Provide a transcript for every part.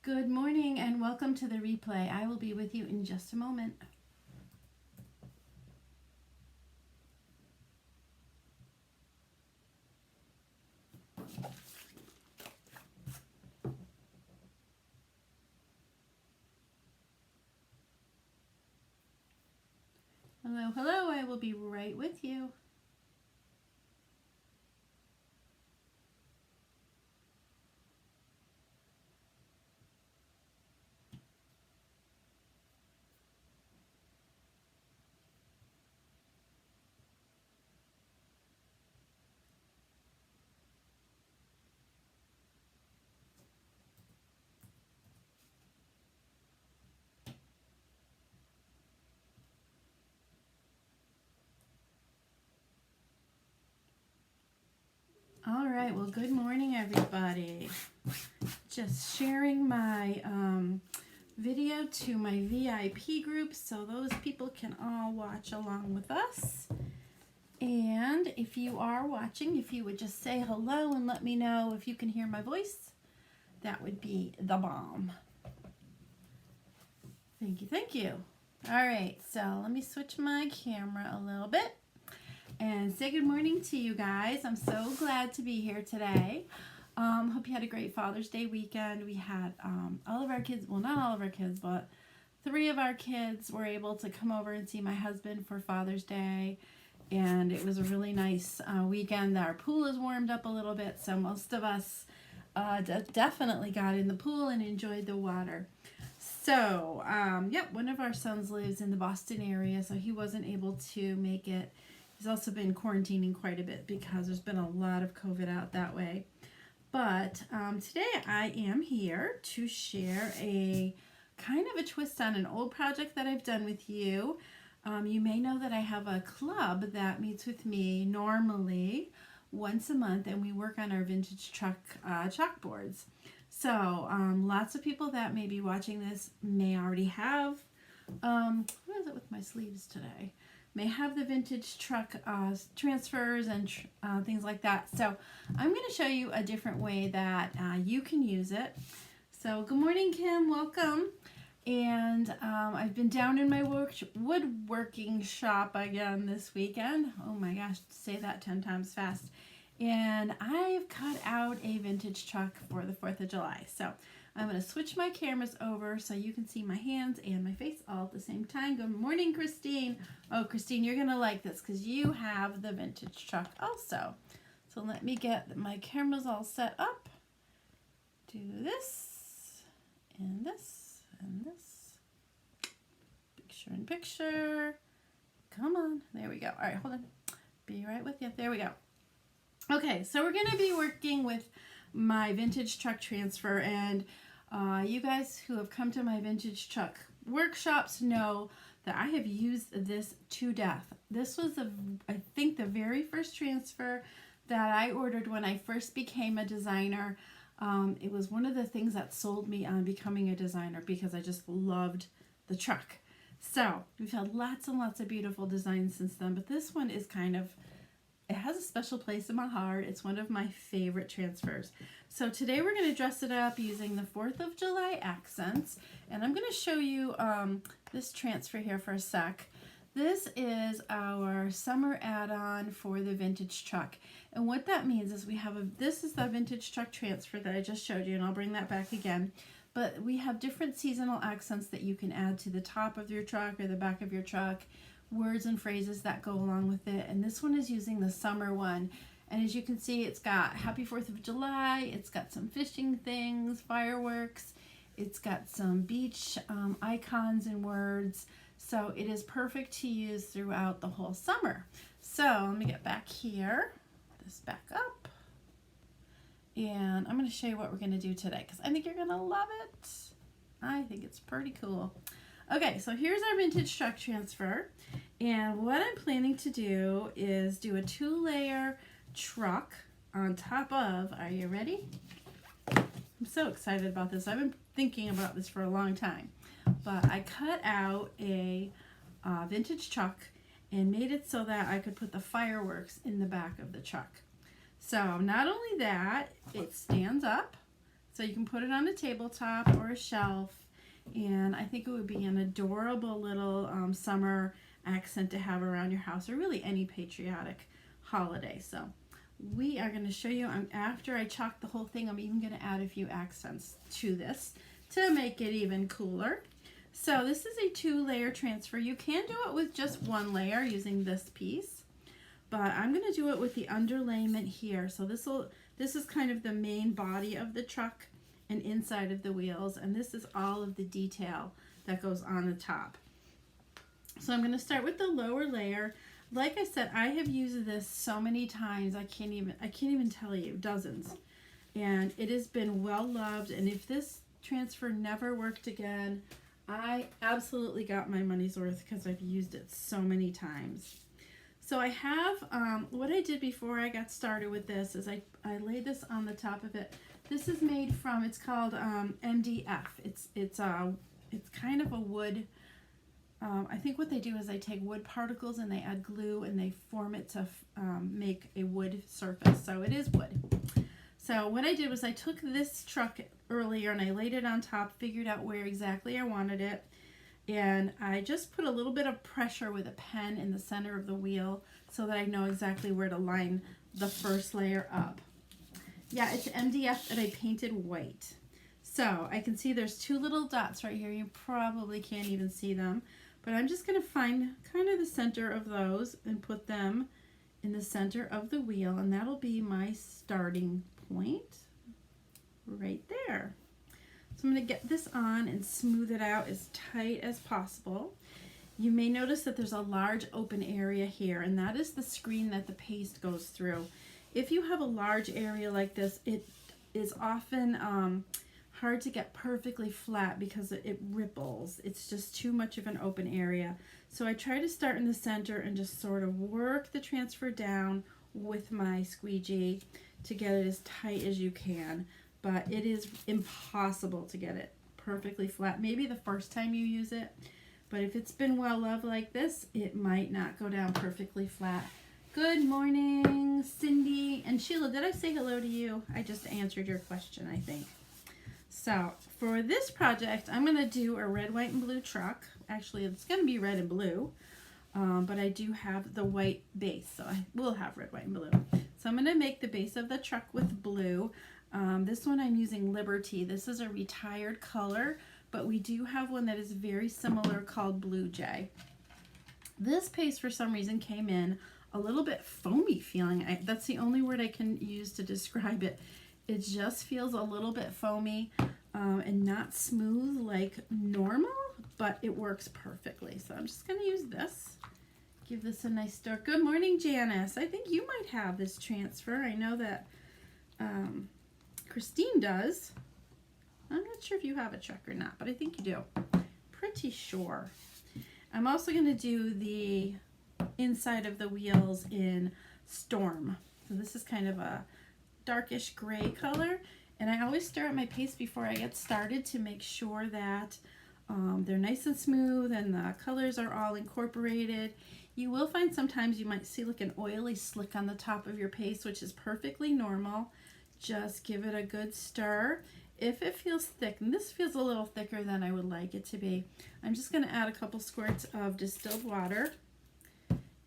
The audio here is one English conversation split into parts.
Good morning and welcome to the replay. I will be with you in just a moment. Hello, hello, I will be right with you. All right, well, good morning, everybody. Just sharing my video to my VIP group so those people can all watch along with us. And if you are watching, if you would just say hello and let me know if you can hear my voice, that would be the bomb. Thank you, thank you. All right, so let me switch my camera a little bit and say good morning to you guys. I'm so glad to be here today. Hope you had a great Father's Day weekend. We had all of our kids, well, not all of our kids, but 3 of our kids were able to come over and see my husband for Father's Day. And it was a really nice weekend. Our pool is warmed up a little bit, so most of us definitely got in the pool and enjoyed the water. So, yep, one of our sons lives in the Boston area, so he wasn't able to make it. He's also been quarantining quite a bit because there's been a lot of COVID out that way. But today I am here to share a kind of a twist on an old project that I've done with you. You may know that I have a club that meets with me normally once a month, and we work on our vintage truck chalkboards. So lots of people that may be watching this may already have, what is it with my sleeves today? May have the vintage truck transfers and things like that. So I'm going to show you a different way that you can use it. So good morning, Kim. Welcome. And I've been down in my woodworking shop again this weekend. Oh my gosh, say that 10 times fast. And I've cut out a vintage truck for the 4th of July. So I'm going to switch my cameras over so you can see my hands and my face all at the same time. Good morning, Christine. Oh, Christine, you're going to like this because you have the vintage truck also. So let me get my cameras all set up. Do this and this and this. Picture in picture. Come on. There we go. All right, hold on. Be right with you. There we go. Okay, so we're going to be working with my vintage truck transfer, and you guys who have come to my vintage truck workshops know that I have used this to death. This was, I think, the very first transfer that I ordered when I first became a designer. It was one of the things that sold me on becoming a designer because I just loved the truck. So we've had lots and lots of beautiful designs since then, but this one is kind of, it has a special place in my heart. It's one of my favorite transfers. So today we're going to dress it up using the 4th of July accents. And I'm going to show you this transfer here for a sec. This is our summer add-on for the vintage truck. And what that means is we have this is the vintage truck transfer that I just showed you, and I'll bring that back again. But we have different seasonal accents that you can add to the top of your truck or the back of your truck. Words and phrases that go along with it, and this one is using the summer one. And as you can see, it's got Happy 4th of July, it's got some fishing things, fireworks, it's got some beach icons and words, so it is perfect to use throughout the whole summer. So let me get back here, this back up, and I'm going to show you what we're going to do today because I think you're going to love it. I think it's pretty cool. Okay, so here's our vintage truck transfer, and what I'm planning to do is do a 2-layer truck on top of, are you ready? I'm so excited about this. I've been thinking about this for a long time, but I cut out a vintage truck and made it so that I could put the fireworks in the back of the truck. So not only that, it stands up, So you can put it on a tabletop or a shelf, and I think it would be an adorable little summer accent to have around your house, or really any patriotic holiday. So we are going to show you, after I chalk the whole thing, I'm even going to add a few accents to this to make it even cooler. So this is a 2-layer transfer. You can do it with just 1 layer using this piece, but I'm going to do it with the underlayment here. So this is kind of the main body of the truck and inside of the wheels, and this is all of the detail that goes on the top. So I'm going to start with the lower layer. Like I said, I have used this so many times, I can't even tell you, dozens. And it has been well loved, and if this transfer never worked again, I absolutely got my money's worth because I've used it so many times. So I have, what I did before I got started with this is I laid this on the top of it. This is made from, it's called MDF. It's kind of a wood, I think what they do is they take wood particles and they add glue and they form it to make a wood surface. So it is wood. So what I did was I took this truck earlier and I laid it on top, figured out where exactly I wanted it, and I just put a little bit of pressure with a pen in the center of the wheel so that I know exactly where to line the first layer up. Yeah, it's MDF that I painted white. So I can see there's 2 little dots right here. You probably can't even see them, but I'm just going to find kind of the center of those and put them in the center of the wheel, and that'll be my starting point right there. So I'm going to get this on and smooth it out as tight as possible. You may notice that there's a large open area here, and that is the screen that the paste goes through. If you have a large area like this, it is often hard to get perfectly flat because it ripples. It's just too much of an open area. So I try to start in the center and just sort of work the transfer down with my squeegee to get it as tight as you can. But it is impossible to get it perfectly flat. Maybe the first time you use it, but if it's been well loved like this, it might not go down perfectly flat. Good morning, Cindy and Sheila. Did I say hello to you? I just answered your question, I think. So for this project, I'm going to do a red, white, and blue truck. Actually, it's going to be red and blue, but I do have the white base, so I will have red, white, and blue. So I'm going to make the base of the truck with blue. This one I'm using Liberty. This is a retired color, but we do have one that is very similar called Blue Jay. This paste for some reason came in a little bit foamy feeling. That's the only word I can use to describe it. It just feels a little bit foamy and not smooth like normal, but it works perfectly. So I'm just going to use this. Give this a nice stir. Good morning, Janice. I think you might have this transfer. I know that Christine does. I'm not sure if you have a truck or not, but I think you do. Pretty sure. I'm also going to do the inside of the wheels in Storm. So this is kind of a darkish gray color, and I always stir up my paste before I get started to make sure that they're nice and smooth and the colors are all incorporated. You will find sometimes you might see like an oily slick on the top of your paste, which is perfectly normal. Just give it a good stir. If it feels thick, and this feels a little thicker than I would like it to be, I'm just going to add a couple squirts of distilled water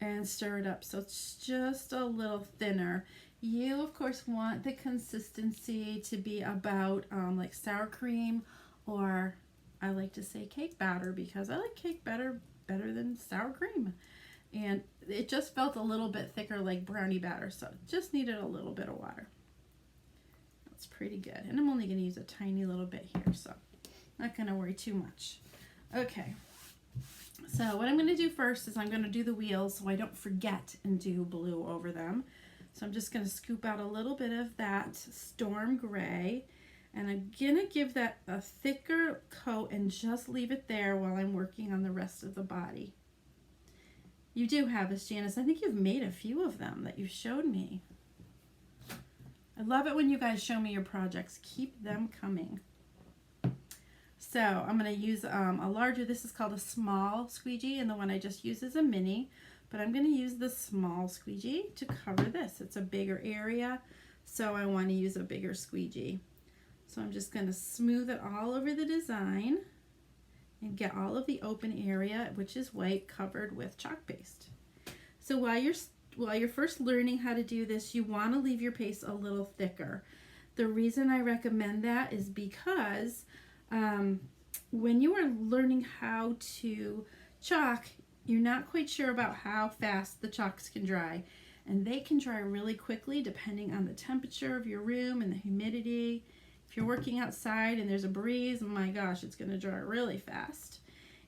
and stir it up so it's just a little thinner. You, of course, want the consistency to be about like sour cream, or I like to say cake batter because I like cake batter better than sour cream. And it just felt a little bit thicker like brownie batter, so just needed a little bit of water. That's pretty good. And I'm only going to use a tiny little bit here, so not going to worry too much. Okay. So what I'm going to do first is I'm going to do the wheels so I don't forget and do blue over them. So I'm just going to scoop out a little bit of that Storm Gray, and I'm going to give that a thicker coat and just leave it there while I'm working on the rest of the body. You do have this, Janice. I think you've made a few of them that you showed me. I love it when you guys show me your projects. Keep them coming. So I'm going to use a larger, this is called a small squeegee, and the one I just used is a mini. But I'm going to use the small squeegee to cover this. It's a bigger area, so I want to use a bigger squeegee. So I'm just going to smooth it all over the design and get all of the open area, which is white, covered with chalk paste. So while you're first learning how to do this, you want to leave your paste a little thicker. The reason I recommend that is because when you are learning how to chalk, you're not quite sure about how fast the chalks can dry. And they can dry really quickly depending on the temperature of your room and the humidity. If you're working outside and there's a breeze, oh my gosh, it's going to dry really fast.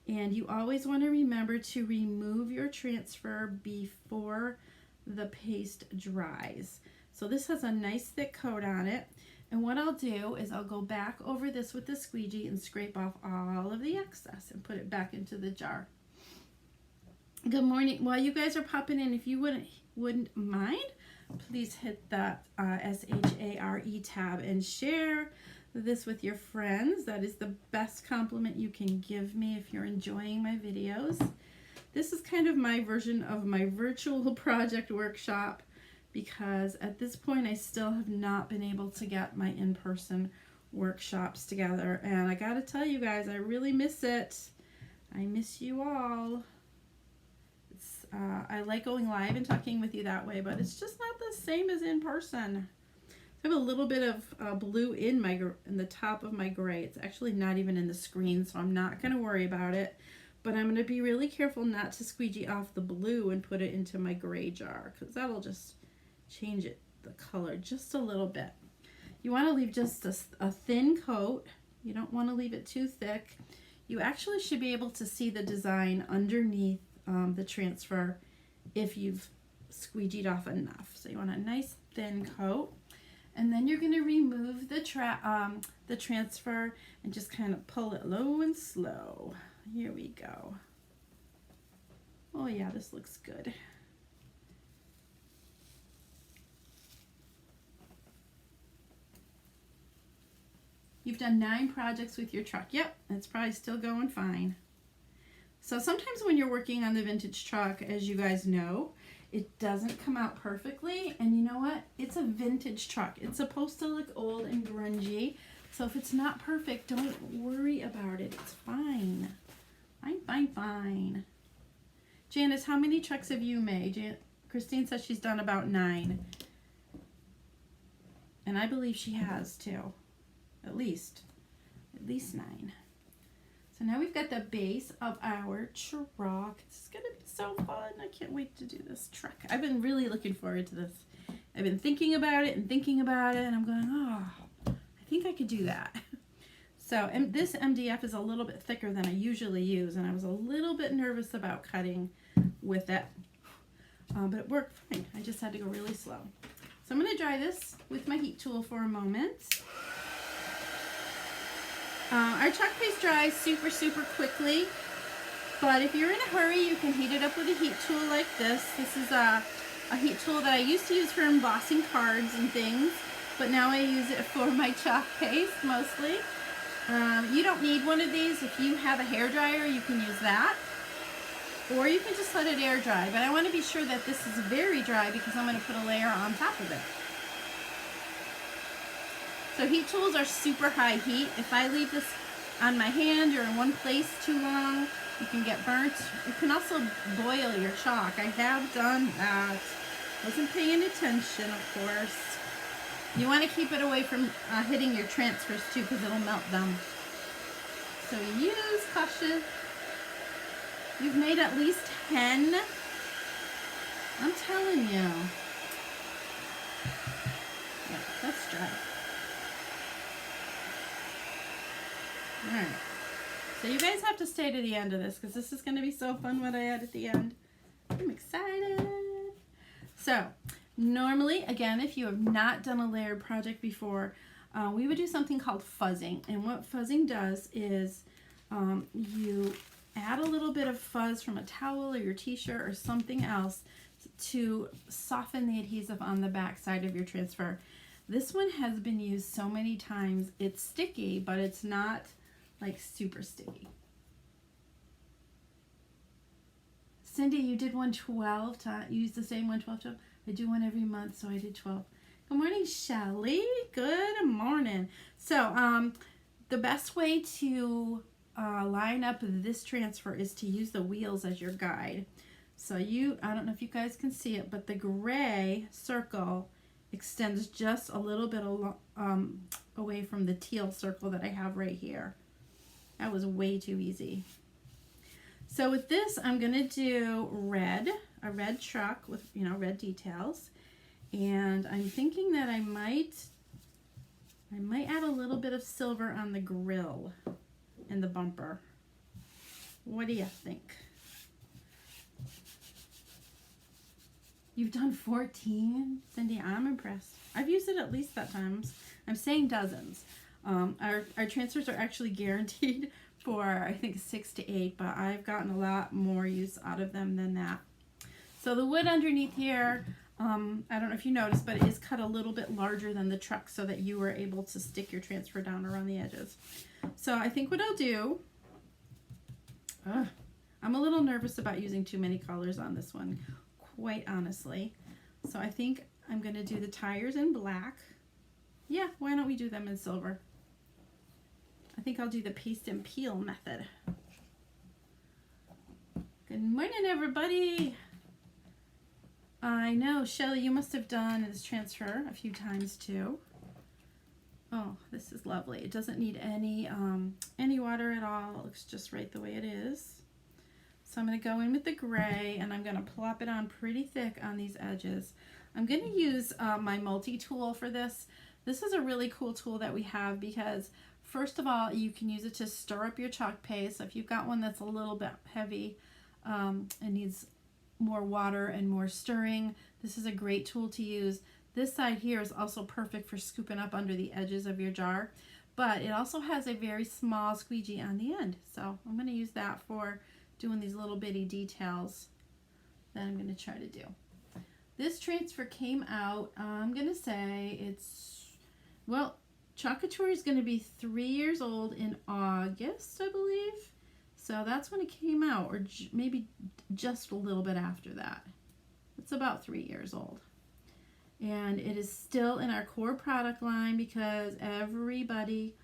And you always want to remember to remove your transfer before the paste dries. So this has a nice thick coat on it. And what I'll do is I'll go back over this with the squeegee and scrape off all of the excess and put it back into the jar. Good morning. While you guys are popping in, if you wouldn't mind, please hit that SHARE tab and share this with your friends. That is the best compliment you can give me if you're enjoying my videos. This is kind of my version of my virtual project workshop, because at this point I still have not been able to get my in-person workshops together, and I gotta tell you guys, I really miss it. I miss you all. I like going live and talking with you that way, but it's just not the same as in person. I have a little bit of blue in the top of my gray. It's actually not even in the screen, so I'm not going to worry about it. But I'm going to be really careful not to squeegee off the blue and put it into my gray jar, because that'll just change the color just a little bit. You want to leave just a thin coat. You don't want to leave it too thick. You actually should be able to see the design underneath the transfer if you've squeegeed off enough. So you want a nice thin coat, and then you're going to remove the transfer and just kind of pull it low and slow. Here we go. Oh yeah, this looks good. You've done 9 projects with your truck. Yep, it's probably still going fine. So sometimes when you're working on the vintage truck, as you guys know, it doesn't come out perfectly. And you know what? It's a vintage truck. It's supposed to look old and grungy. So if it's not perfect, don't worry about it. It's fine. Fine. Janice, how many trucks have you made? Christine says she's done about 9. And I believe she has too. At least 9. So now we've got the base of our truck. It's going to be so fun. I can't wait to do this truck. I've been really looking forward to this. I've been thinking about it, and I'm going, oh, I think I could do that. So and this MDF is a little bit thicker than I usually use, and I was a little bit nervous about cutting with it. But it worked fine. I just had to go really slow. So I'm going to dry this with my heat tool for a moment. Our chalk paste dries super quickly, but if you're in a hurry, you can heat it up with a heat tool like this. This is a heat tool that I used to use for embossing cards and things, but now I use it for my chalk paste mostly. You don't need one of these. If you have a hair dryer, you can use that, or you can just let it air dry, but I want to be sure that this is very dry because I'm going to put a layer on top of it. So heat tools are super high heat. If I leave this on my hand or in one place too long, you can get burnt. You can also boil your chalk. I have done that. Wasn't paying attention, of course. You want to keep it away from hitting your transfers too, because it'll melt them. So use caution. You've made at least 10. I'm telling you. Yeah, that's dry. Alright, so you guys have to stay to the end of this, because this is going to be so fun what I add at the end. I'm excited. So, normally, again, if you have not done a layered project before, we would do something called fuzzing. And what fuzzing does is you add a little bit of fuzz from a towel or your t-shirt or something else to soften the adhesive on the back side of your transfer. This one has been used so many times. It's sticky, but it's not like super sticky. Cindy, you did 112. You use the same 112. I do one every month, so I did 12. Good morning, Shelly. Good morning. So, the best way to line up this transfer is to use the wheels as your guide. So I don't know if you guys can see it, but the gray circle extends just a little bit away from the teal circle that I have right here. That was way too easy. So with this, I'm going to do a red truck with, red details. And I'm thinking that I might add a little bit of silver on the grill and the bumper. What do you think? You've done 14? Cindy, I'm impressed. I've used it at least that times. I'm saying dozens. Our transfers are actually guaranteed for, I think, 6 to 8, but I've gotten a lot more use out of them than that. So the wood underneath here, I don't know if you noticed, but it is cut a little bit larger than the truck so that you were able to stick your transfer down around the edges. So I think what I'll do, I'm a little nervous about using too many colors on this one, quite honestly. So I think I'm going to do the tires in black. Yeah, why don't we do them in silver? I think I'll do the paste and peel method. Good morning, everybody. I know, Shelly, you must have done this transfer a few times too. Oh, this is lovely. It doesn't need any water at all. It looks just right the way it is. So I'm going to go in with the gray and I'm going to plop it on pretty thick on these edges. I'm going to use my multi-tool for this. This is a really cool tool that we have because first of all, you can use it to stir up your chalk paste. So if you've got one that's a little bit heavy and needs more water and more stirring, this is a great tool to use. This side here is also perfect for scooping up under the edges of your jar, but it also has a very small squeegee on the end. So I'm going to use that for doing these little bitty details that I'm going to try to do. This transfer came out, I'm going to say Couture is going to be 3 years old in August, I believe. So that's when it came out, or maybe just a little bit after that. It's about 3 years old. And it is still in our core product line because everybody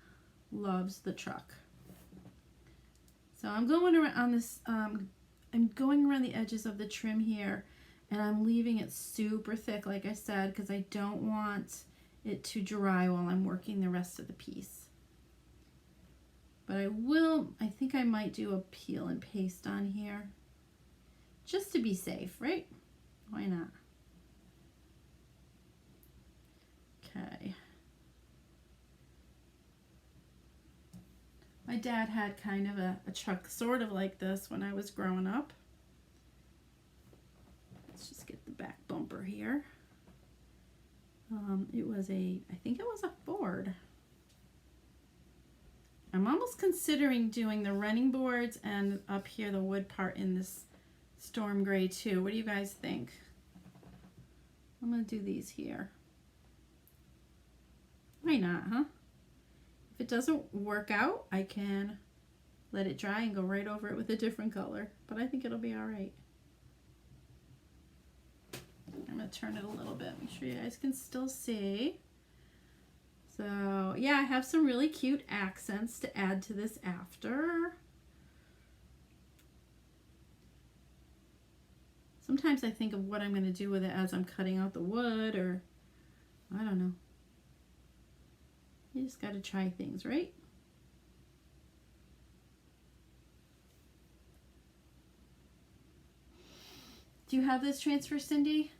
loves the truck. So I'm going around on this, I'm going around the edges of the trim here, and I'm leaving it super thick, like I said, because I don't want it to dry while I'm working the rest of the piece. But I think I might do a peel and paste on here, just to be safe, right? Why not? Okay. My dad had kind of a truck sort of like this when I was growing up. Let's just get the back bumper here. I think it was a Ford. I'm almost considering doing the running boards and up here the wood part in this storm gray too. What do you guys think? I'm going to do these here. Why not, huh? If it doesn't work out, I can let it dry and go right over it with a different color. But I think it'll be all right. I'm going to turn it a little bit, make sure you guys can still see. So, yeah, I have some really cute accents to add to this after. Sometimes I think of what I'm going to do with it as I'm cutting out the wood, or I don't know. You just got to try things, right? Do you have this transfer, Cindy?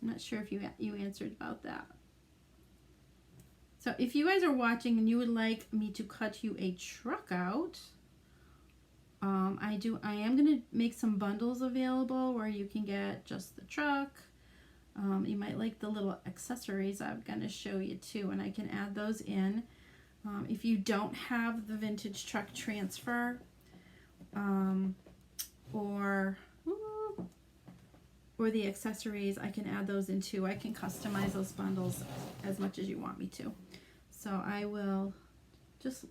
I'm not sure if you answered about that. So if you guys are watching and you would like me to cut you a truck out, I am going to make some bundles available where you can get just the truck. You might like the little accessories I'm going to show you too, and I can add those in. If you don't have the vintage truck transfer or the accessories, I can add those in too. I can customize those bundles as much as you want me to. So I will just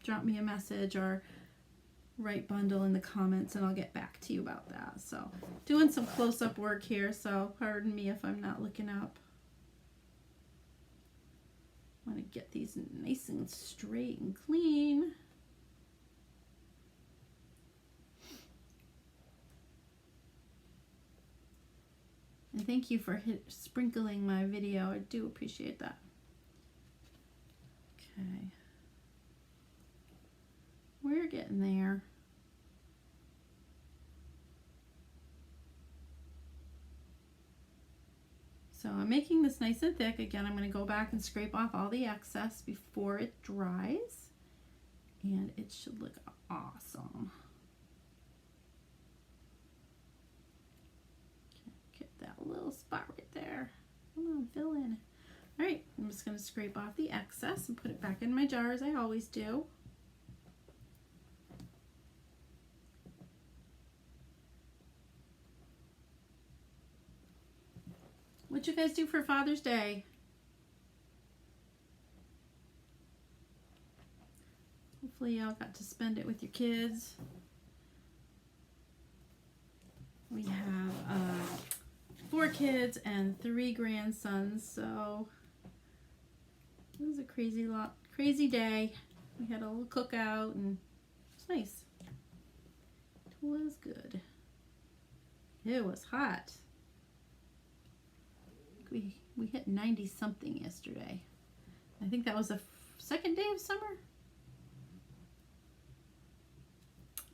drop me a message or right bundle in the comments, and I'll get back to you about that. So doing some close-up work here, so pardon me if I'm not looking up. I want to get these nice and straight and clean. And thank you for sprinkling my video. I do appreciate that. Okay. We're getting there. So I'm making this nice and thick. Again, I'm going to go back and scrape off all the excess before it dries. And it should look awesome. Get that little spot right there. Come on, fill in. All right, I'm just going to scrape off the excess and put it back in my jar as I always do. What'd you guys do for Father's Day? Hopefully y'all got to spend it with your kids. We have 4 kids and 3 grandsons, so it was a crazy day. We had a little cookout and it was nice. It was good. It was hot. We hit 90 something yesterday. I think that was the second day of summer.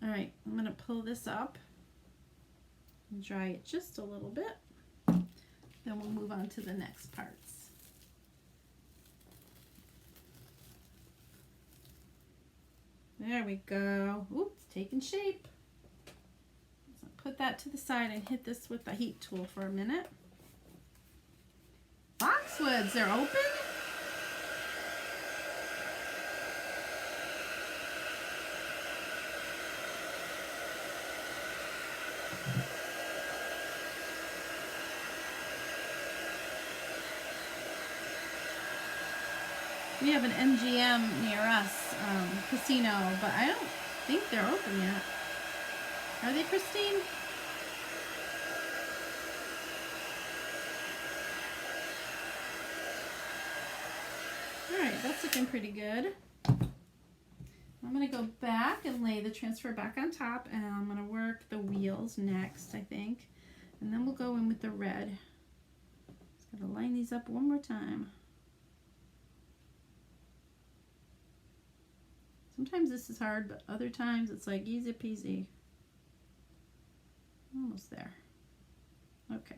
All right, I'm gonna pull this up and dry it just a little bit. Then we'll move on to the next parts. There we go. Ooh, it's taking shape. So put that to the side and hit this with the heat tool for a minute. Boxwoods, they're open? We have an MGM near us, casino, but I don't think they're open yet. Are they, Christine? Alright, that's looking pretty good. I'm going to go back and lay the transfer back on top, and I'm going to work the wheels next, I think. And then we'll go in with the red. Just got to line these up one more time. Sometimes this is hard, but other times it's like easy peasy. Almost there. Okay.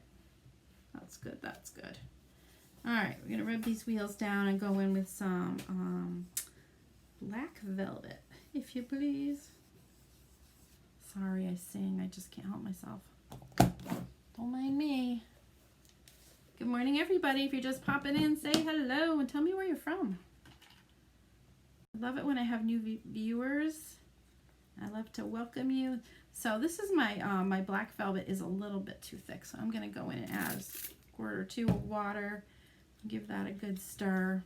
That's good, that's good. Alright, we're going to rub these wheels down and go in with some black velvet, if you please. Sorry I sing, I just can't help myself. Don't mind me. Good morning, everybody. If you're just popping in, say hello and tell me where you're from. I love it when I have new viewers. I love to welcome you. So this is my my black velvet is a little bit too thick, so I'm going to go in and add a quart or 2 of water. Give that a good stir.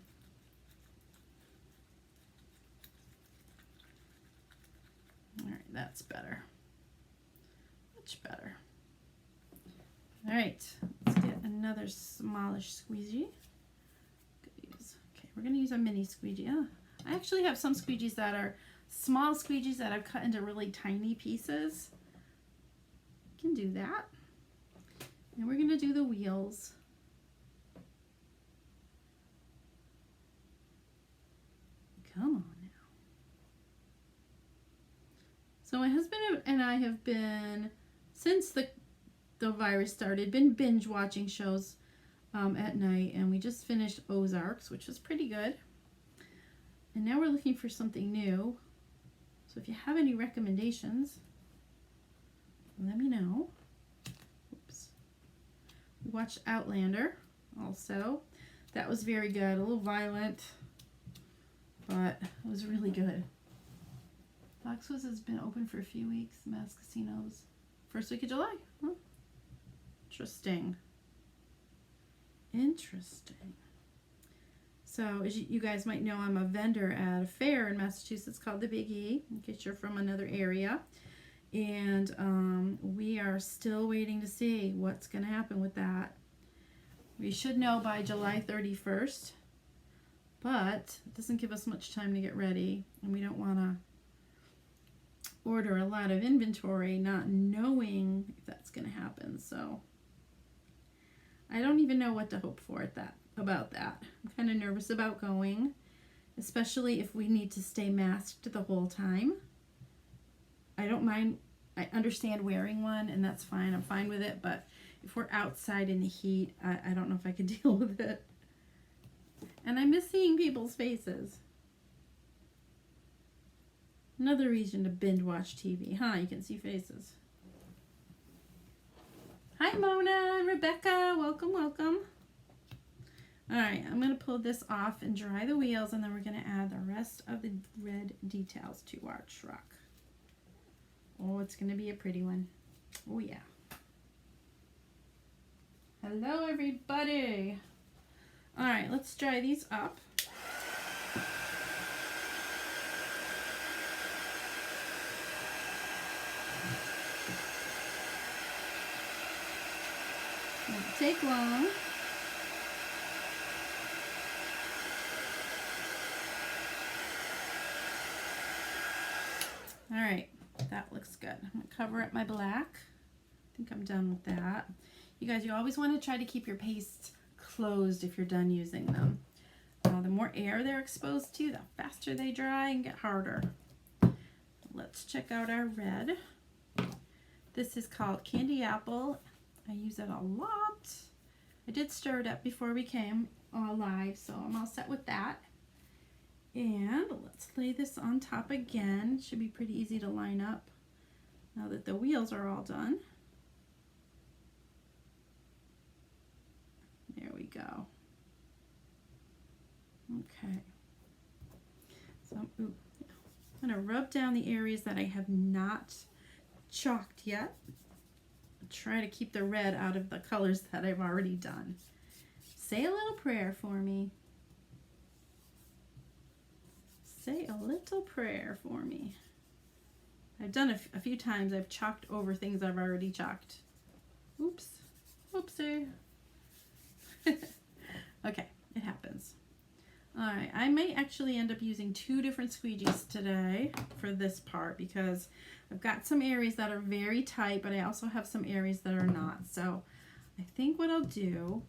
All right, that's better. Much better. All right, let's get another smallish squeegee. Okay, we're going to use a mini squeegee. Oh, I actually have some squeegees that are small squeegees that I've cut into really tiny pieces. You can do that. And we're going to do the wheels. Come on now. So my husband and I have been, since the virus started, been binge watching shows at night, and we just finished Ozarks, which was pretty good. And now we're looking for something new. So if you have any recommendations, let me know. Oops. We watched Outlander also. That was very good. A little violent, but it was really good. Foxwoods has been open for a few weeks. Mass casinos. First week of July. Huh? Interesting. Interesting. So as you guys might know, I'm a vendor at a fair in Massachusetts called the Big E, in case you're from another area. And we are still waiting to see what's going to happen with that. We should know by July 31st, but it doesn't give us much time to get ready, and we don't want to order a lot of inventory not knowing if that's going to happen. So I don't even know what to hope for about that. I'm kind of nervous about going, especially if we need to stay masked the whole time. I don't mind. I understand wearing one, and that's fine. I'm fine with it. But if we're outside in the heat, I don't know if I could deal with it. And I miss seeing people's faces. Another reason to binge watch TV, huh? You can see faces. Hi, Mona and Rebecca. Welcome, welcome. All right, I'm going to pull this off and dry the wheels, and then we're going to add the rest of the red details to our truck. Oh, it's going to be a pretty one. Oh, yeah. Hello, everybody. All right, let's dry these up. Won't take long. All right, that looks good. I'm gonna cover up my black. I think I'm done with that. You guys, you always want to try to keep your pastes closed if you're done using them. The more air they're exposed to, the faster they dry and get harder. Let's check out our red. This is called Candy Apple. I use it a lot. I did stir it up before we came live, so I'm all set with that. And let's lay this on top again. It should be pretty easy to line up now that the wheels are all done. There we go. Okay. So I'm going to rub down the areas that I have not chalked yet. Try to keep the red out of the colors that I've already done. Say a little prayer for me. Say a little prayer for me. I've done a few times. I've chalked over things I've already chalked. Oops. Oopsie. Okay, it happens. Alright, I may actually end up using 2 different squeegees today for this part because I've got some areas that are very tight, but I also have some areas that are not. So I think what I'll do,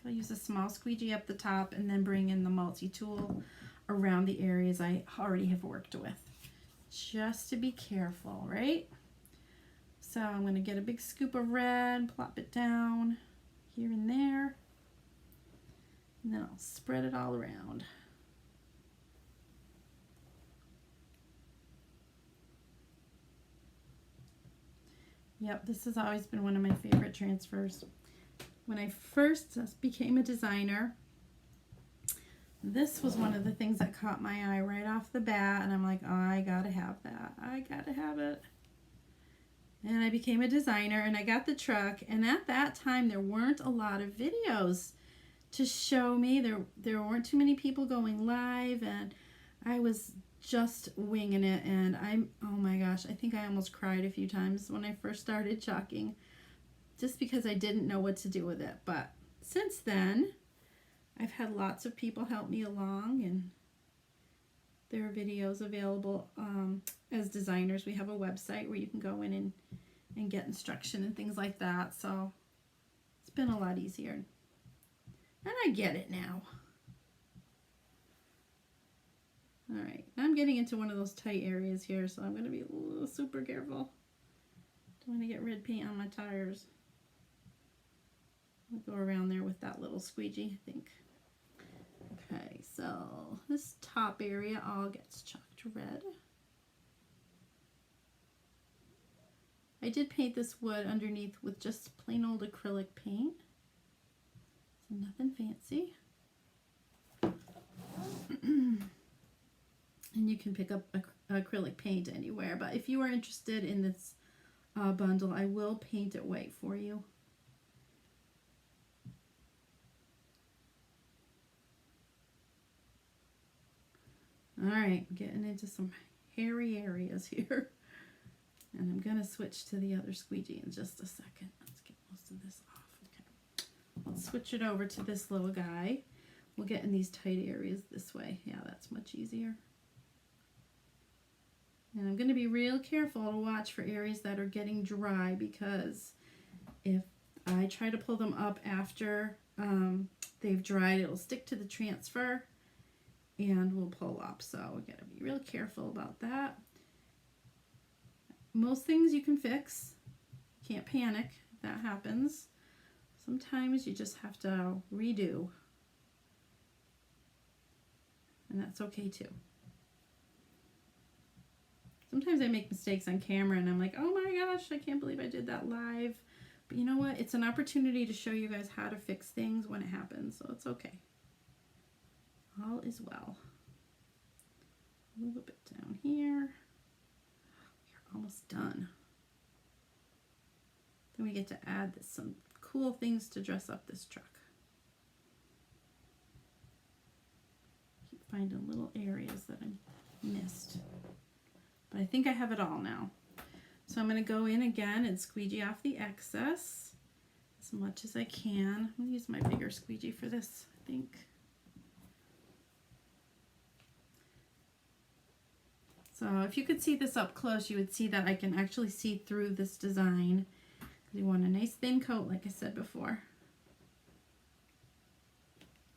I'll use a small squeegee up the top and then bring in the multi-tool around the areas I already have worked with. Just to be careful, right? So I'm going to get a big scoop of red, plop it down here and there, and then I'll spread it all around. Yep, this has always been one of my favorite transfers. When I first became a designer, this was one of the things that caught my eye right off the bat, and I'm like, oh, I gotta have that. I gotta have it. And I became a designer, and I got the truck, and at that time, there weren't a lot of videos to show me. There weren't too many people going live, and I was just winging it, and oh my gosh, I think I almost cried a few times when I first started chalking, just because I didn't know what to do with it. But since then, I've had lots of people help me along, and there are videos available as designers. We have a website where you can go in and get instruction and things like that. So it's been a lot easier. And I get it now. All right, now I'm getting into one of those tight areas here, so I'm going to be super careful. Don't want to get red paint on my tires. I'll go around there with that little squeegee, I think. Okay, so this top area all gets chalked red. I did paint this wood underneath with just plain old acrylic paint. So nothing fancy. And you can pick up acrylic paint anywhere, but if you are interested in this bundle, I will paint it white for you. All right, we're getting into some hairy areas here. And I'm going to switch to the other squeegee in just a second. Let's get most of this off. Okay. Let's switch it over to this little guy. We'll get in these tight areas this way. Yeah, that's much easier. And I'm going to be real careful to watch for areas that are getting dry, because if I try to pull them up after they've dried, it'll stick to the transfer and will pull up. So we got to be real careful about that. Most things you can fix. You can't panic if that happens. Sometimes you just have to redo. And that's okay too. Sometimes I make mistakes on camera and I'm like, oh my gosh, I can't believe I did that live. But you know what? It's an opportunity to show you guys how to fix things when it happens. So it's okay. All is well. Move a bit down here. We're almost done. Then we get to add some cool things to dress up this truck. Keep finding little areas that I missed. But I think I have it all now. So I'm going to go in again and squeegee off the excess as much as I can. I'm going to use my bigger squeegee for this, I think. So if you could see this up close, you would see that I can actually see through this design. You want a nice thin coat, like I said before.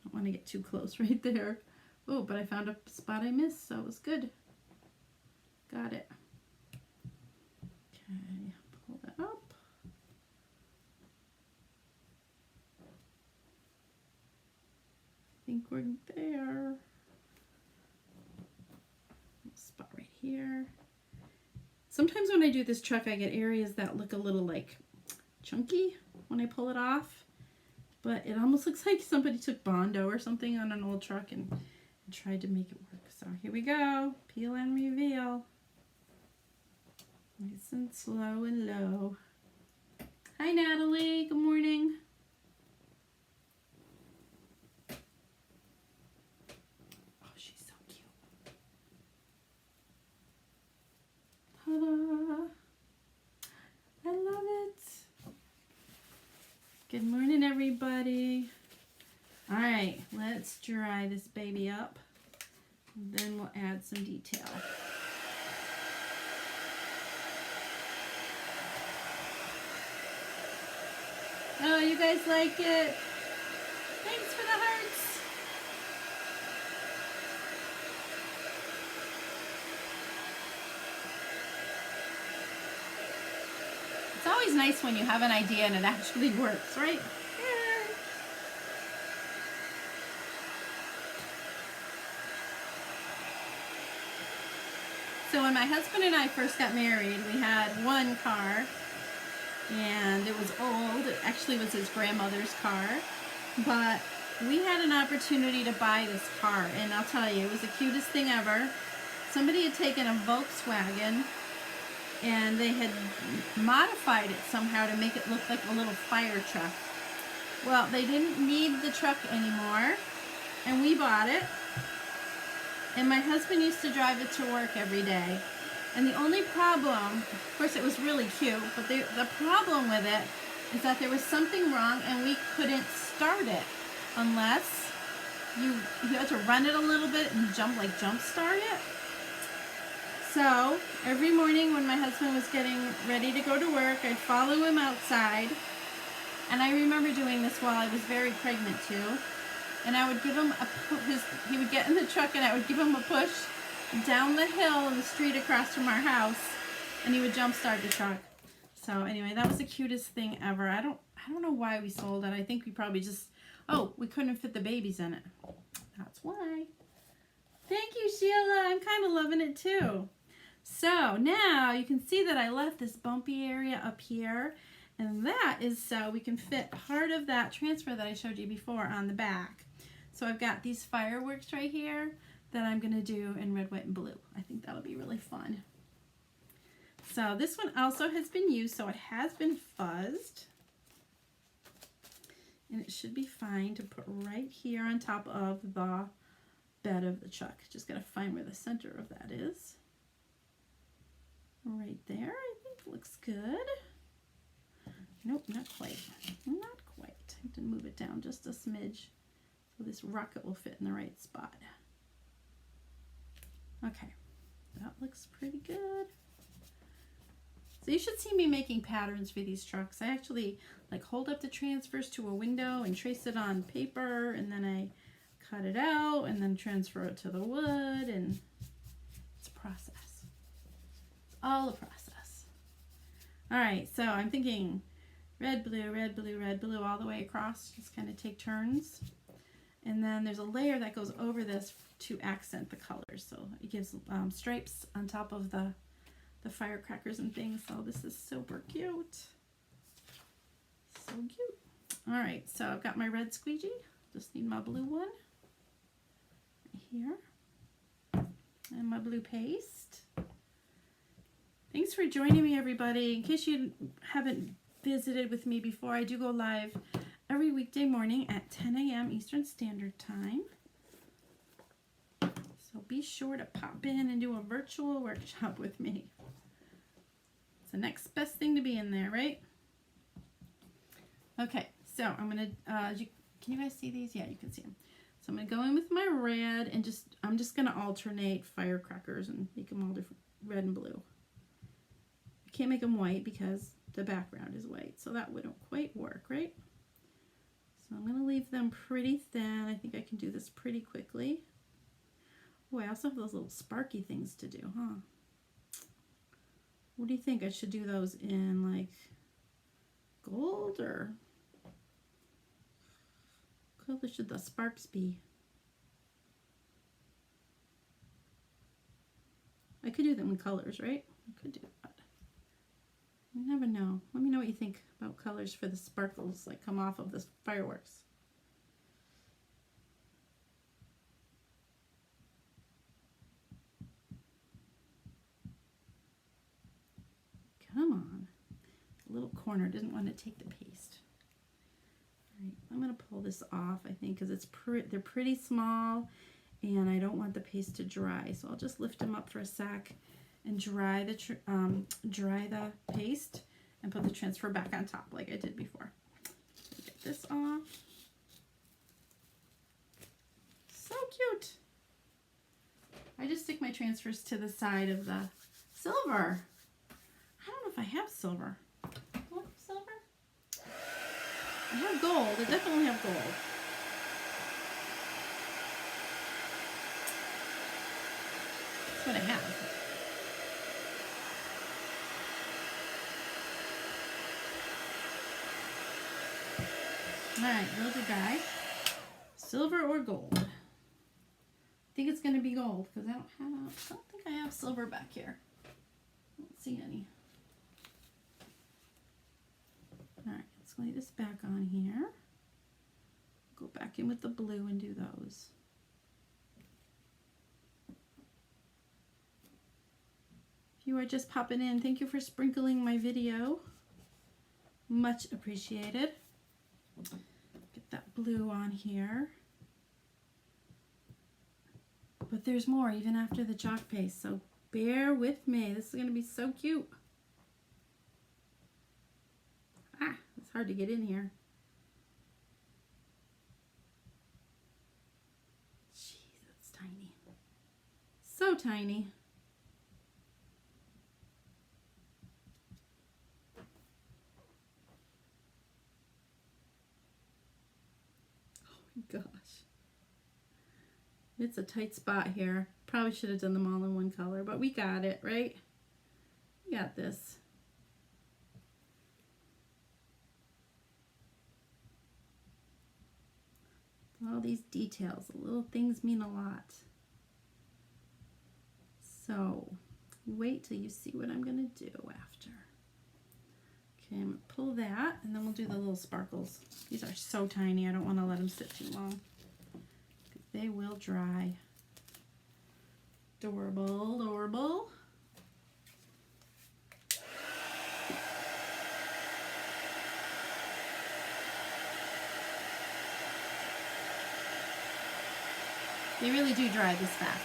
Don't want to get too close right there. Oh, but I found a spot I missed, so it was good. Got it. Okay, pull that up. I think we're there. Spot right here. Sometimes when I do this truck, I get areas that look a little like chunky when I pull it off, but it almost looks like somebody took Bondo or something on an old truck and tried to make it work. So here we go. Peel and reveal. Nice and slow and low. Hi, Natalie. Good morning. Oh, she's so cute. Ta-da. I love it. Good morning, everybody. All right, let's dry this baby up. And then we'll add some detail. Oh, you guys like it? Thanks for the hearts. It's always nice when you have an idea and it actually works, right? Yeah. So when my husband and I first got married, we had one car. And it was old. It actually was his grandmother's car. But we had an opportunity to buy this car. And I'll tell you, it was the cutest thing ever. Somebody had taken a Volkswagen and they had modified it somehow to make it look like a little fire truck. Well, they didn't need the truck anymore. And we bought it. And my husband used to drive it to work every day. And the only problem, of course it was really cute, but the problem with it is that there was something wrong and we couldn't start it unless you had to run it a little bit and jump start it. So every morning when my husband was getting ready to go to work, I'd follow him outside. And I remember doing this while I was very pregnant too. And I would give him he would get in the truck and I would give him a push down the hill in the street across from our house, and he would jump start the truck. So anyway, that was the cutest thing ever. I don't know why we sold it. I think we probably just, we couldn't fit the babies in it. That's why. Thank you, Sheila. I'm kind of loving it too. So now you can see that I left this bumpy area up here, and that is so we can fit part of that transfer that I showed you before on the back. So I've got these fireworks right here that I'm going to do in red, white, and blue. I think that'll be really fun. So this one also has been used, so it has been fuzzed. And it should be fine to put right here on top of the bed of the chuck. Just got to find where the center of that is. Right there, I think looks good. Nope, not quite. Not quite. I have to move it down just a smidge so this rocket will fit in the right spot. Okay, that looks pretty good. So you should see me making patterns for these trucks. I actually like hold up the transfers to a window and trace it on paper, and then I cut it out and then transfer it to the wood, and it's a process. It's all a process. All right, so I'm thinking red, blue, red, blue, red, blue all the way across. Just kind of take turns. And then there's a layer that goes over this to accent the colors. So it gives stripes on top of the firecrackers and things. So this is super cute. So cute. All right, so I've got my red squeegee. Just need my blue one right here. And my blue paste. Thanks for joining me, everybody. In case you haven't visited with me before, I do go live every weekday morning at 10 a.m. Eastern Standard Time. So be sure to pop in and do a virtual workshop with me. It's the next best thing to be in there, right? Okay, so I'm going to, can you guys see these? Yeah, you can see them. So I'm going to go in with my red and I'm just going to alternate firecrackers and make them all different, red and blue. I can't make them white because the background is white, so that wouldn't quite work, right? So I'm going to leave them pretty thin. I think I can do this pretty quickly. Oh, I also have those little sparky things to do, huh? What do you think? I should do those in like gold, or what color should the sparks be? I could do them in colors, right? I could do that. You never know. Let me know what you think about colors for the sparkles that come off of the fireworks. Come on. The little corner doesn't want to take the paste. All right, I'm going to pull this off, I think, because they're pretty small and I don't want the paste to dry. So I'll just lift them up for a sec and dry the paste and put the transfer back on top like I did before. So get this off. So cute. I just stick my transfers to the side of the silver. I don't know if I have silver. What, silver? I have gold. I definitely have gold. That's what I have. Alright, those are dry. Silver or gold? I think it's going to be gold because I don't think I have silver back here. I don't see any. Alright, let's lay this back on here. Go back in with the blue and do those. If you are just popping in, thank you for sprinkling my video. Much appreciated. Get that blue on here. But there's more even after the chalk paste, so bear with me. This is going to be so cute. Ah, it's hard to get in here. Jeez, that's tiny. So tiny. Gosh, it's a tight spot here. Probably should have done them all in one color, but we got it, right? We got this. All these details, the little things mean a lot. So wait till you see what I'm gonna do after. Okay, I'm going to pull that, and then we'll do the little sparkles. These are so tiny, I don't want to let them sit too long. They will dry. Adorable, adorable. They really do dry this fast.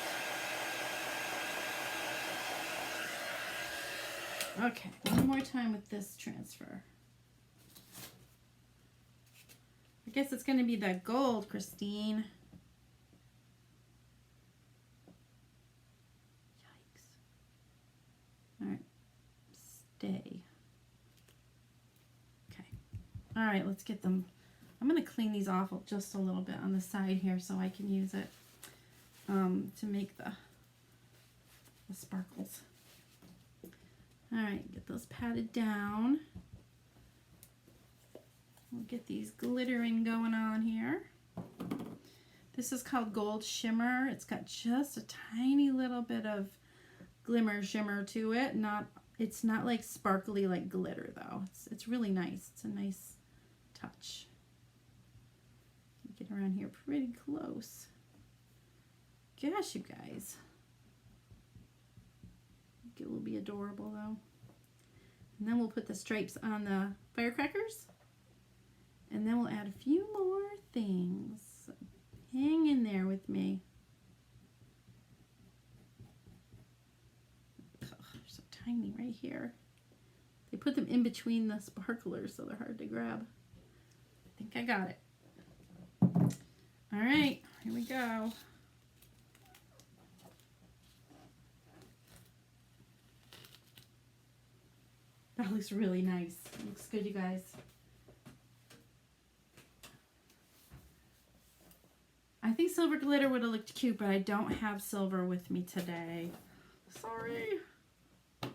Okay, one more time with this transfer. I guess it's going to be that gold, Christine. Yikes. All right, stay. Okay. All right, let's get them. I'm going to clean these off just a little bit on the side here so I can use it to make the sparkles. All right, get those patted down. We'll get these glittering going on here. This is called Gold Shimmer. It's got just a tiny little bit of glimmer shimmer to it. It's not like sparkly like glitter though. It's really nice. It's a nice touch. Get around here pretty close. Gosh, you guys. It will be adorable though. And then we'll put the stripes on the firecrackers. And then we'll add a few more things. Hang in there with me. Oh, they're so tiny right here. They put them in between the sparklers so they're hard to grab. I think I got it. All right, here we go. That looks really nice. It looks good, you guys. I think silver glitter would have looked cute, but I don't have silver with me today. Sorry. I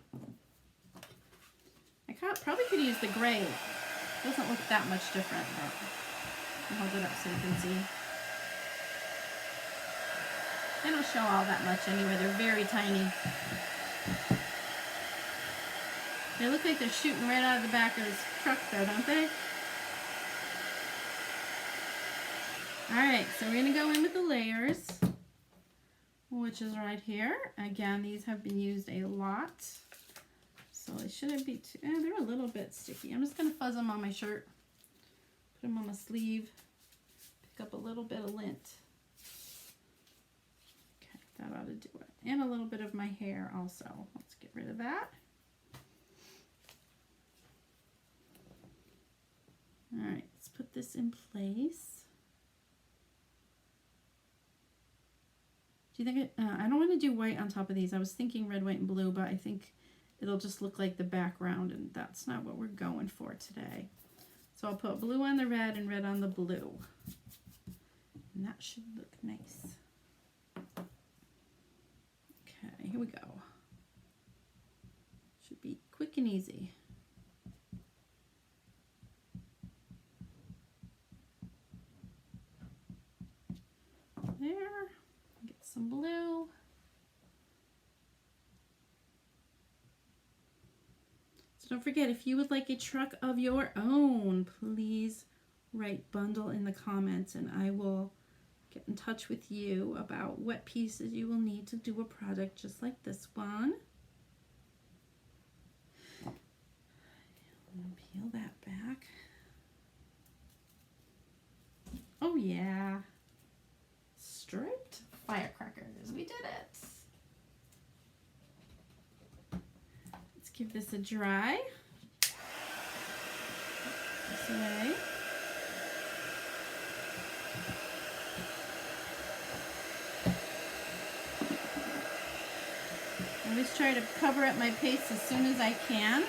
probably could use the gray. It doesn't look that much different, but I'll hold it up so you can see. They don't show all that much anyway. They're very tiny. They look like they're shooting right out of the back of this truck though, don't they? Alright, so we're going to go in with the layers, which is right here. Again, these have been used a lot, so they shouldn't be too, they're a little bit sticky. I'm just going to fuzz them on my shirt, put them on my sleeve, pick up a little bit of lint. Okay, that ought to do it. And a little bit of my hair also. Let's get rid of that. Alright, let's put this in place. Do you think I don't want to do white on top of these. I was thinking red, white, and blue, but I think it'll just look like the background, and that's not what we're going for today. So I'll put blue on the red and red on the blue. And that should look nice. Okay, here we go. Should be quick and easy. There. Some blue. So don't forget, if you would like a truck of your own, please write bundle in the comments and I will get in touch with you about what pieces you will need to do a project just like this one. Peel that back. Oh yeah. Striped firecrackers. We did it. Let's give this a dry. This way. I always try to cover up my paste as soon as I can.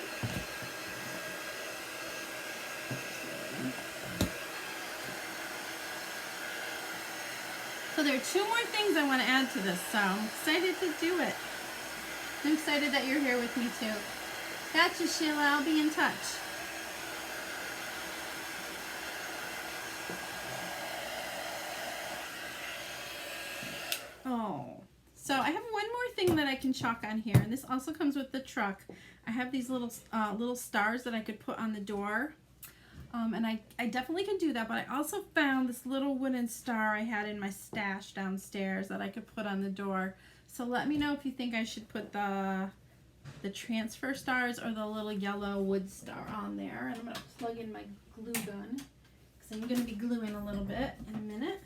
So there are two more things I want to add to this, so I'm excited to do it. I'm excited that you're here with me too. Gotcha, Sheila. I'll be in touch. Oh, so I have one more thing that I can chalk on here, and this also comes with the truck. I have these little stars that I could put on the door. And I definitely can do that, but I also found this little wooden star I had in my stash downstairs that I could put on the door. So let me know if you think I should put the transfer stars or the little yellow wood star on there. And I'm going to plug in my glue gun because I'm going to be gluing a little bit in a minute.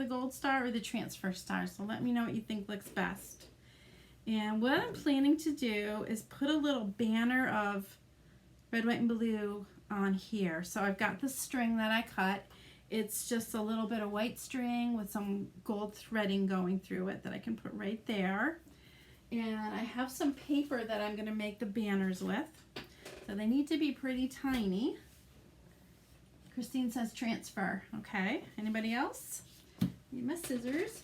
the gold star or the transfer star. So let me know what you think looks best. And what I'm planning to do is put a little banner of red, white, and blue on here. So I've got the string that I cut. It's just a little bit of white string with some gold threading going through it that I can put right there. And I have some paper that I'm going to make the banners with. So they need to be pretty tiny. Christine says transfer. Okay, anybody else? Need my scissors.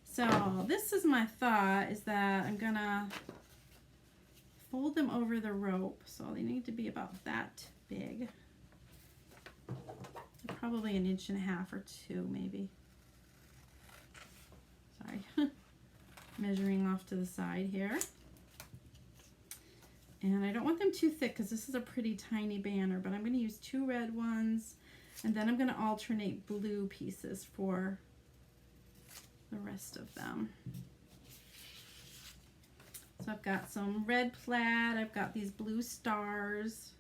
So this is my thought, is that I'm going to fold them over the rope. So they need to be about that big. Probably 1.5 inches or 2 maybe. Sorry. Measuring off to the side here. And I don't want them too thick because this is a pretty tiny banner, but I'm going to use 2 red ones, and then I'm going to alternate blue pieces for the rest of them. So I've got some red plaid, I've got these blue stars.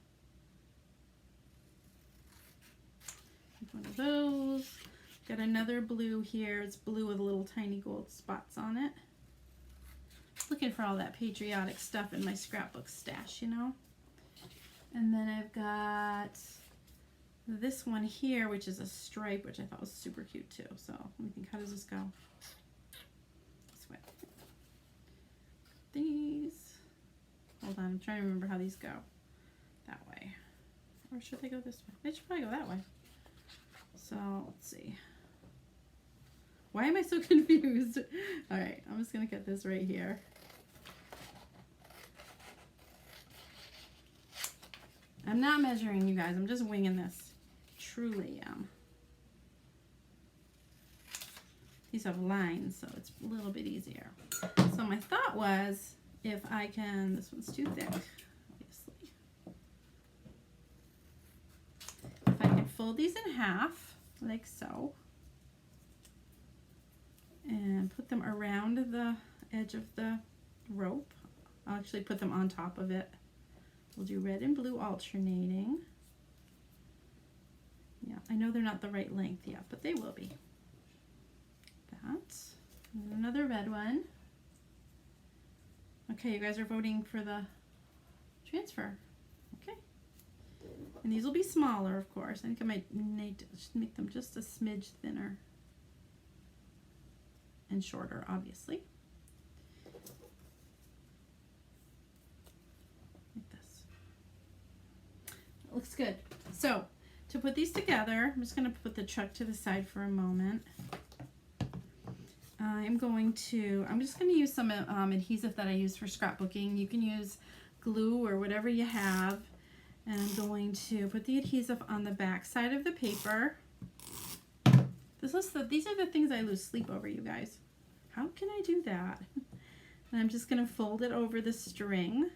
One of those. Got another blue here. It's blue with little tiny gold spots on it. Looking for all that patriotic stuff in my scrapbook stash, you know. And then I've got this one here, which is a stripe, which I thought was super cute too. So let me think, how does this go? This way. These. Hold on, I'm trying to remember how these go. That way. Or should they go this way? They should probably go that way. So let's see. Why am I so confused? All right, I'm just gonna get this right here. I'm not measuring, you guys. I'm just winging this. Truly am. These have lines, so it's a little bit easier. So my thought was, if I can, this one's too thick, obviously. If I can fold these in half, like so, and put them around the edge of the rope. I'll actually put them on top of it. We'll do red and blue alternating. Yeah, I know they're not the right length yet, but they will be. That. And another red one. Okay, you guys are voting for the transfer. Okay. And these will be smaller, of course. I think I might need to make them just a smidge thinner. And shorter, obviously. Like this. It looks good. So, to put these together, I'm just going to put the chuck to the side for a moment. I'm just going to use some adhesive that I use for scrapbooking. You can use glue or whatever you have. And I'm going to put the adhesive on the back side of the paper. These are the things I lose sleep over, you guys. How can I do that? And I'm just going to fold it over the string,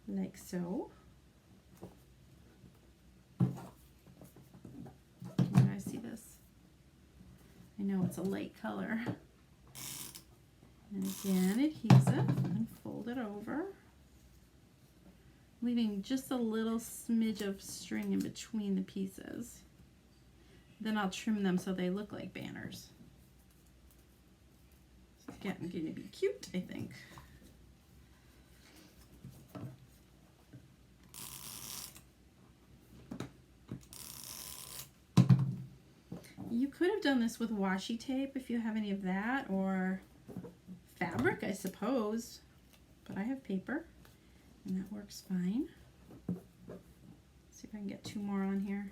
like so. Can you guys see this? I know it's a light color. And again, adhesive, and fold it over, leaving just a little smidge of string in between the pieces. Then I'll trim them so they look like banners. It's getting going to be cute, I think. You could have done this with washi tape if you have any of that, or fabric, I suppose. But I have paper, and that works fine. Let's see if I can get 2 more on here.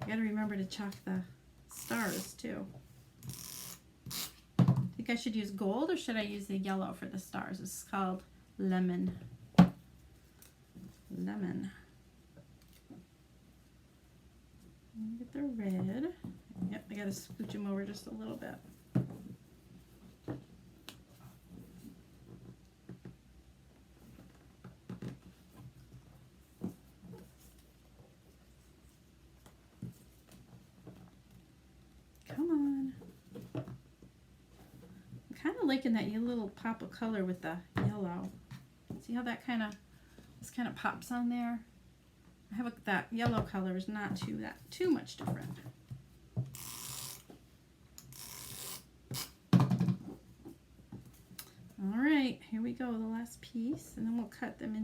I gotta remember to chalk the stars too. Think I should use gold, or should I use the yellow for the stars? This is called lemon. Lemon. Get the red. Yep, I gotta scooch them over just a little bit. Come on. I'm kind of liking that little pop of color with the yellow. See how that kind of pops on there? I have that yellow color is not too much different. right, here we go, the last piece, and then we'll cut them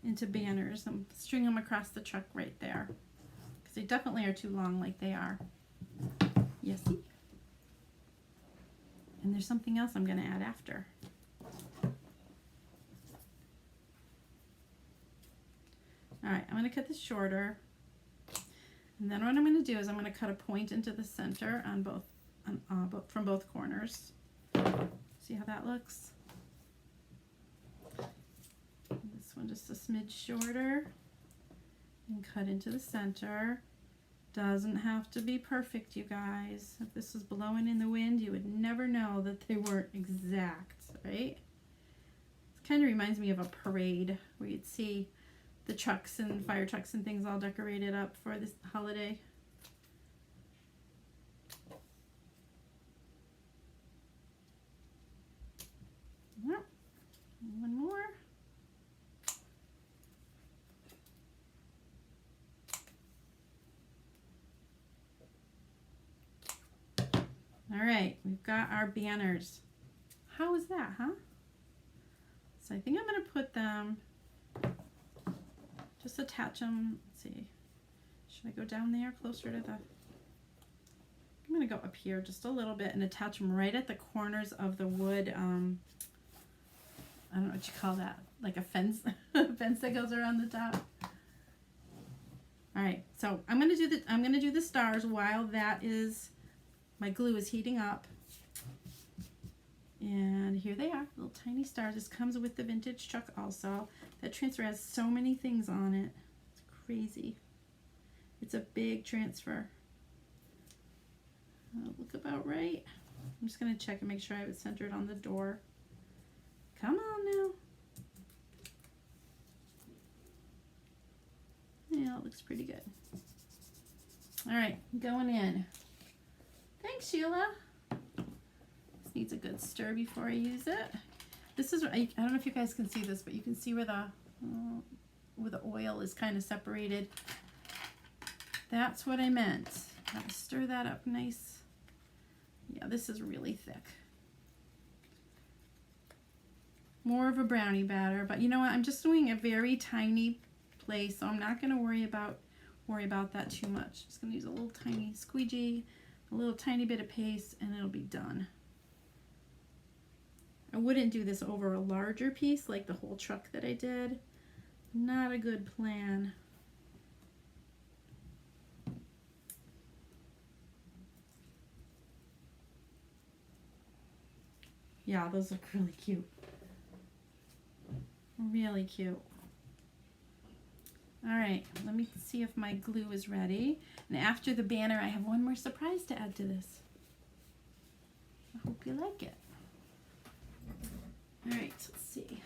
into banners and string them across the truck right there, because they definitely are too long like they are. Yes, see? And there's something else I'm going to add after. All right, I'm going to cut this shorter, and then what I'm going to do is I'm going to cut a point into the center on from both corners. See how that looks? This one just a smidge shorter, and cut into the center. Doesn't have to be perfect, you guys. If this was blowing in the wind, you would never know that they weren't exact, right? It kind of reminds me of a parade where you'd see the trucks and fire trucks and things all decorated up for this holiday. Yep. One more. All right, we've got our banners. How was that, huh? So I think I'm going to put them, just attach them. Let's see. Should I go down there closer to the... I'm going to go up here just a little bit and attach them right at the corners of the wood. I don't know what you call that. Like a fence, a fence that goes around the top. All right, so I'm going to do the stars while my glue is heating up. And here they are, little tiny stars. This comes with the vintage truck also. That transfer has so many things on it. It's crazy. It's a big transfer. Look about right. I'm just going to check and make sure I have it centered on the door. Come on now. Yeah, it looks pretty good. All right, going in. Thanks, Sheila. This needs a good stir before I use it. This is, I don't know if you guys can see this, but you can see where the oil is kind of separated. That's what I meant. Gotta stir that up nice. Yeah, this is really thick. More of a brownie batter, but you know what? I'm just doing a very tiny place, so I'm not going to worry about that too much. Just going to use a little tiny squeegee, a little tiny bit of paste, and it'll be done. I wouldn't do this over a larger piece like the whole truck that I did. Not a good plan. Yeah, those look really cute. Really cute. All right, let me see if my glue is ready. And after the banner, I have one more surprise to add to this. I hope you like it. All right, let's see.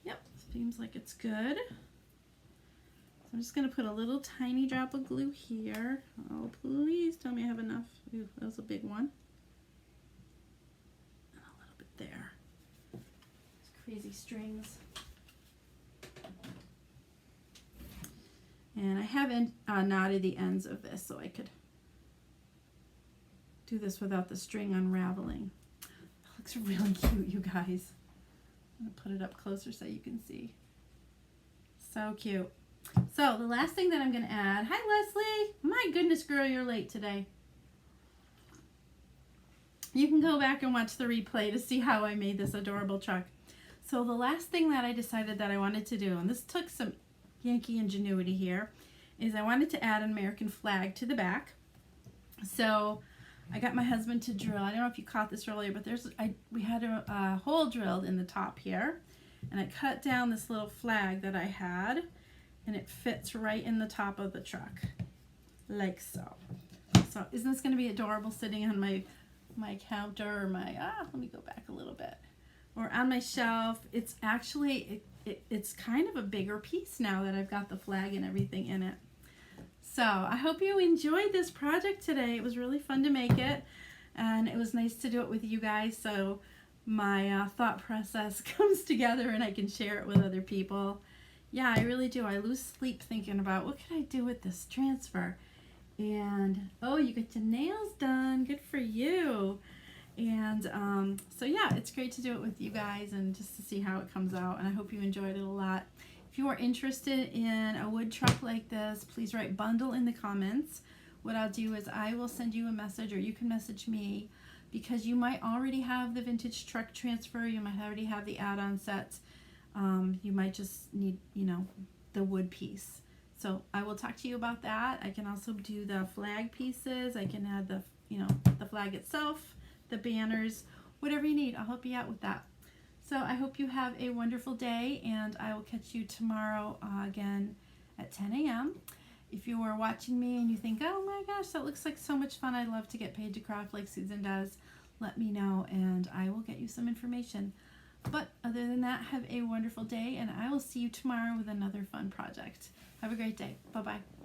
Yep, seems like it's good. So I'm just gonna put a little tiny drop of glue here. Oh, please tell me I have enough. Ooh, that was a big one. And a little bit there. These crazy strings. And I haven't knotted the ends of this, so I could do this without the string unraveling. That looks really cute, you guys. I'm gonna put it up closer so you can see. So cute. So the last thing that I'm gonna add, hi Leslie, my goodness girl, you're late today. You can go back and watch the replay to see how I made this adorable truck. So the last thing that I decided that I wanted to do, and this took some Yankee ingenuity here, is I wanted to add an American flag to the back. So I got my husband to drill. I don't know if you caught this earlier, but we had a hole drilled in the top here, and I cut down this little flag that I had, and it fits right in the top of the truck, like so. So isn't this going to be adorable sitting on my counter or let me go back a little bit, or on my shelf? It's actually it's kind of a bigger piece now that I've got the flag and everything in it. So I hope you enjoyed this project today. It was really fun to make it, and it was nice to do it with you guys, so my thought process comes together and I can share it with other people. Yeah, I really do. I lose sleep thinking about what can I do with this transfer. And oh, you got your nails done. Good for you. And so yeah, it's great to do it with you guys and just to see how it comes out, and I hope you enjoyed it a lot. If you are interested in a wood truck like this, please write bundle in the comments. What I'll do is I will send you a message, or you can message me, because you might already have the vintage truck transfer, you might already have the add-on set. You might just need, you know, the wood piece. So I will talk to you about that. I can also do the flag pieces. I can add the, you know, the flag itself, the banners, whatever you need. I'll help you out with that. So I hope you have a wonderful day, and I will catch you tomorrow again at 10 a.m. If you are watching me and you think, oh my gosh, that looks like so much fun, I'd love to get paid to craft like Susan does, let me know and I will get you some information. But other than that, have a wonderful day, and I will see you tomorrow with another fun project. Have a great day. Bye-bye.